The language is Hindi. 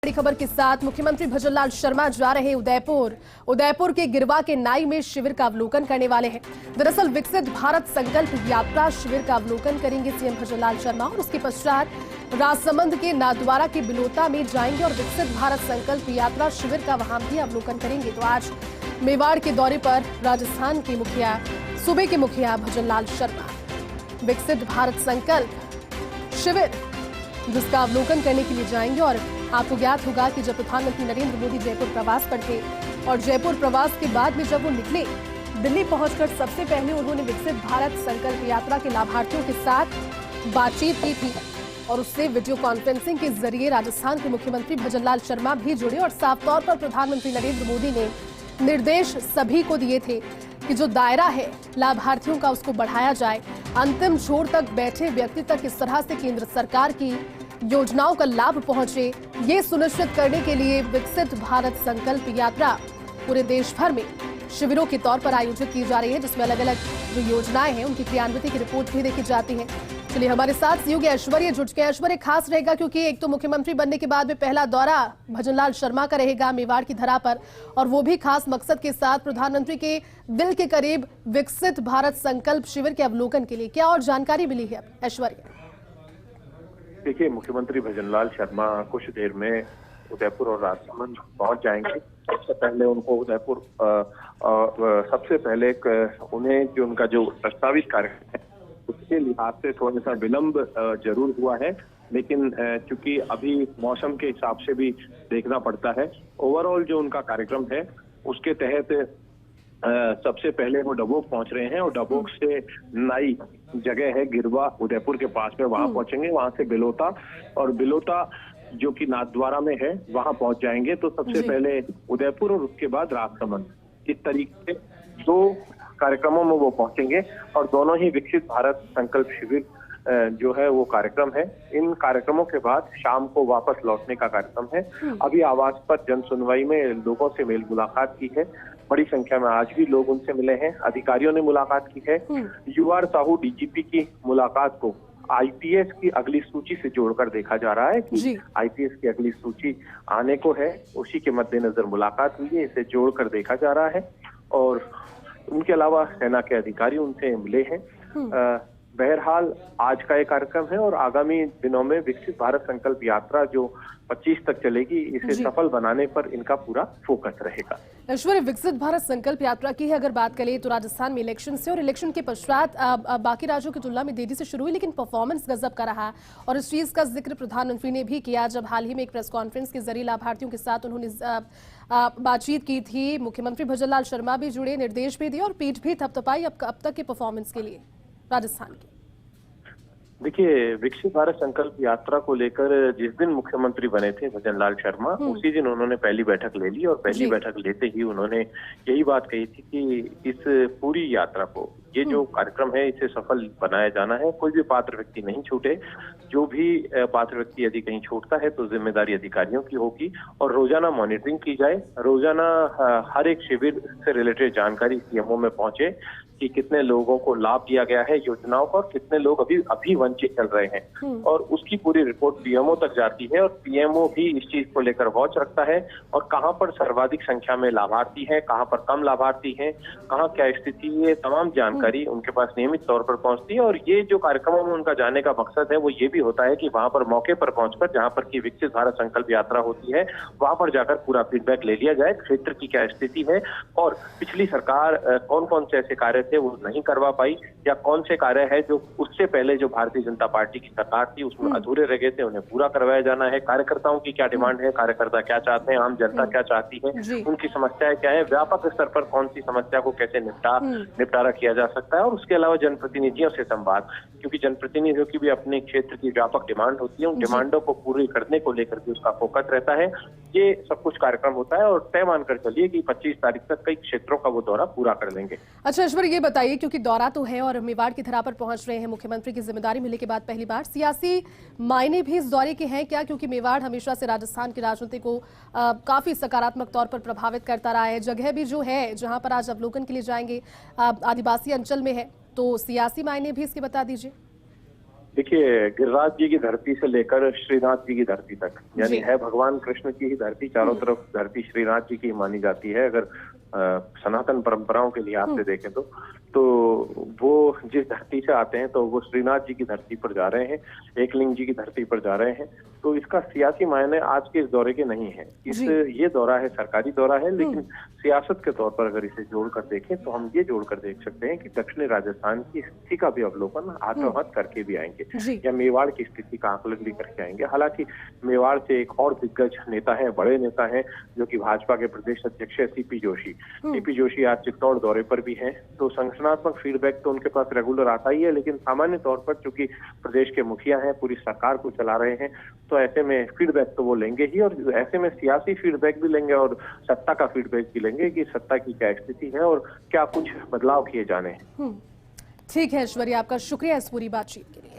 बड़ी खबर के साथ मुख्यमंत्री भजनलाल शर्मा जा रहे उदयपुर के गिरवा के नाई में शिविर का अवलोकन करने वाले हैं। दरअसल विकसित भारत संकल्प यात्रा शिविर का अवलोकन करेंगे सीएम भजनलाल शर्मा और उसके पश्चात राजसमंद के नाथद्वारा के बिलोता में जाएंगे और विकसित भारत संकल्प यात्रा शिविर का वहां भी अवलोकन करेंगे। तो आज मेवाड़ के दौरे पर राजस्थान के सूबे के मुखिया भजनलाल शर्मा विकसित भारत संकल्प शिविर जिसका अवलोकन करने के लिए जाएंगे। और आपको ज्ञात होगा कि जब प्रधानमंत्री नरेंद्र मोदी जयपुर प्रवास पर थे और जयपुर प्रवास के बाद में जब वो निकले दिल्ली पहुंचकर सबसे पहले उन्होंने विकसित भारत संकल्प यात्रा के लाभार्थियों के साथ बातचीत की थी और उससे वीडियो कॉन्फ्रेंसिंग के जरिए राजस्थान के मुख्यमंत्री भजनलाल शर्मा भी जुड़े और साफ तौर पर प्रधानमंत्री नरेंद्र मोदी ने निर्देश सभी को दिए थे कि जो दायरा है लाभार्थियों का उसको बढ़ाया जाए, अंतिम छोर तक बैठे व्यक्ति तक इस तरह से केंद्र सरकार की योजनाओं का लाभ पहुंचे, ये सुनिश्चित करने के लिए विकसित भारत संकल्प यात्रा पूरे देश भर में शिविरों के तौर पर आयोजित की जा रही है, जिसमें अलग अलग जो योजनाएं हैं उनकी क्रियान्विति की रिपोर्ट भी देखी जाती है। चलिए हमारे साथ सहयोगी ऐश्वर्य जुट के। ऐश्वर्य, खास रहेगा क्योंकि एक तो मुख्यमंत्री बनने के बाद में पहला दौरा भजनलाल शर्मा का रहेगा मेवाड़ की धरा पर, और वो भी खास मकसद के साथ प्रधानमंत्री के दिल के करीब विकसित भारत संकल्प शिविर के अवलोकन के लिए। क्या और जानकारी मिली है ऐश्वर्य? देखिए, मुख्यमंत्री भजनलाल शर्मा कुछ देर में उदयपुर और राजसमंद पहुंच जाएंगे। सबसे पहले उनको उदयपुर सबसे पहले उन्हें जो उनका जो प्रस्तावित कार्यक्रम है उसके लिहाज से थोड़ा सा विलंब जरूर हुआ है, लेकिन चूंकि अभी मौसम के हिसाब से भी देखना पड़ता है। ओवरऑल जो उनका कार्यक्रम है उसके तहत सबसे पहले वो डबोक पहुंच रहे हैं और डबोक से नाई जगह है गिरवा उदयपुर के पास में, वहां पहुंचेंगे। वहां से बिलोता और बिलोता जो कि नाथद्वारा में है वहां पहुंच जाएंगे। तो सबसे पहले उदयपुर और उसके बाद राजसमंद, इस तरीके से दो कार्यक्रमों में वो पहुंचेंगे और दोनों ही विकसित भारत संकल्प शिविर जो है वो कार्यक्रम है। इन कार्यक्रमों के बाद शाम को वापस लौटने का कार्यक्रम है। अभी आवास पर जन सुनवाई में लोगों से मेल मुलाकात की है, बड़ी संख्या में आज भी लोग उनसे मिले हैं, अधिकारियों ने मुलाकात की है। यूआर साहू डीजीपी की मुलाकात को आईपीएस की अगली सूची से जोड़कर देखा जा रहा है कि आईपीएस की अगली सूची आने को है, उसी के मद्देनजर मुलाकात हुई है, इसे जोड़कर देखा जा रहा है। और उनके अलावा सेना के अधिकारी उनसे मिले हैं। बहरहाल आज का ये कार्यक्रम है और आगामी दिनों में विकसित भारत संकल्प यात्रा जो 25 तक चलेगी, इसे सफल बनाने पर इनका पूरा फोकस रहेगा। ऐश्वर्य, विकसित भारत संकल्प यात्रा की है अगर बात करें तो राजस्थान में इलेक्शन से और इलेक्शन के पश्चात बाकी राज्यों की तुलना में देरी से शुरू हुई, लेकिन परफॉर्मेंस गजब का रहा और इस चीज का जिक्र प्रधानमंत्री ने भी किया जब हाल ही में एक प्रेस कॉन्फ्रेंस के जरिए लाभार्थियों के साथ उन्होंने बातचीत की थी। मुख्यमंत्री भजनलाल शर्मा भी जुड़े, निर्देश भी दिए और पीठ भी थपथपाई अब तक के परफॉर्मेंस के लिए राजस्थान की। देखिए, विकसित भारत संकल्प यात्रा को लेकर जिस दिन मुख्यमंत्री बने थे भजनलाल शर्मा, उसी दिन उन्होंने पहली बैठक ले ली और पहली बैठक लेते ही उन्होंने यही बात कही थी कि इस पूरी यात्रा को, ये जो कार्यक्रम है, इसे सफल बनाया जाना है। कोई भी पात्र व्यक्ति नहीं छूटे, जो भी पात्र व्यक्ति यदि कहीं छूटता है तो जिम्मेदारी अधिकारियों की होगी और रोजाना मॉनिटरिंग की जाए। रोजाना हर एक शिविर से रिलेटेड जानकारी सीएमओ में पहुंचे कि कितने लोगों को लाभ दिया गया है योजनाओं का और कितने लोग अभी वंचित चल रहे हैं, और उसकी पूरी रिपोर्ट पीएमओ तक जाती है और पीएमओ भी इस चीज को लेकर वॉच रखता है और कहां पर सर्वाधिक संख्या में लाभार्थी हैं, कहां पर कम लाभार्थी हैं, कहां क्या स्थिति है, तमाम जानकारी उनके पास नियमित तौर पर पहुंचती है। और ये जो कार्यक्रमों में उनका जाने का मकसद है वो ये भी होता है कि वहां पर मौके पर पहुंचकर जहां पर की विकसित भारत संकल्प यात्रा होती है वहां पर जाकर पूरा फीडबैक ले लिया जाए, क्षेत्र की क्या स्थिति है और पिछली सरकार कौन कौन से ऐसे कार्य थे वो नहीं करवा पाई या कौन से कार्य है जो उससे पहले जो भारतीय जनता पार्टी की सरकार थी उसमें अधूरे रह गए थे, उन्हें पूरा करवाया जाना है। कार्यकर्ताओं की क्या डिमांड है, कार्यकर्ता क्या चाहते हैं, आम जनता क्या चाहती है, उनकी समस्याएं क्या है, व्यापक स्तर पर कौन सी समस्या को कैसे निपटारा किया जा सकता है। और उसके अलावा जनप्रतिनिधियों से संवाद, क्योंकि जनप्रतिनिधियों की भी अपने क्षेत्र की व्यापक डिमांड होती है, उन डिमांडों को पूरी करने को लेकर भी उसका फोकस रहता है। ये सब कुछ कार्यक्रम होता है और तय मानकर चलिए कि 25 तारीख तक कई क्षेत्रों का वो दौरा पूरा कर लेंगे। अच्छा ऐश्वर्य, ये बताइए क्योंकि दौरा तो है और मेवाड़ की धरा पर पहुंच रहे हैं मुख्यमंत्री की जिम्मेदारी मिलने के बाद पहली बार, सियासी मायने भी इस दौरे के हैं क्या? क्योंकि मेवाड़ हमेशा से राजस्थान की राजनीति को काफी सकारात्मक तौर पर प्रभावित करता रहा है। जगह भी जो है जहां पर आज अवलोकन के लिए जाएंगे आदिवासी अंचल में है, तो सियासी मायने भी इसके बता दीजिए। देखिए, गिरिराज जी की धरती से लेकर श्रीनाथ जी की धरती तक, यानी जी। है भगवान कृष्ण की ही धरती, चारों तरफ धरती श्रीनाथ जी की मानी जाती है। अगर सनातन परंपराओं के लिहाज से देखें तो वो जिस धरती से आते हैं तो वो श्रीनाथ जी की धरती पर जा रहे हैं, एकलिंग जी की धरती पर जा रहे हैं। तो इसका सियासी मायने आज के इस दौरे के नहीं है। ये दौरा है, सरकारी दौरा है, लेकिन सियासत के तौर पर अगर इसे जोड़कर देखें तो हम ये जोड़कर देख सकते हैं कि दक्षिणी राजस्थान की स्थिति का भी अवलोकन आत्महत करके भी आएंगे, या मेवाड़ की स्थिति का आकलन भी करके आएंगे। हालांकि मेवाड़ से एक और दिग्गज नेता है, बड़े नेता है, जो कि भाजपा के प्रदेश अध्यक्ष है सीपी जोशी। सीपी जोशी आज चित्तौड़ दौरे पर भी हैं, तो संगठनात्मक फीडबैक तो उनके पास रेगुलर आता ही है, लेकिन सामान्य तौर पर चूंकि प्रदेश के मुखिया हैं, पूरी सरकार को चला रहे हैं, तो ऐसे में फीडबैक तो वो लेंगे ही, और ऐसे में सियासी फीडबैक भी लेंगे और सत्ता का फीडबैक भी लेंगे कि सत्ता की क्या स्थिति है और क्या कुछ बदलाव किए जाने हैं। ठीक है ऐश्वर्या, आपका शुक्रिया इस पूरी बातचीत के लिए।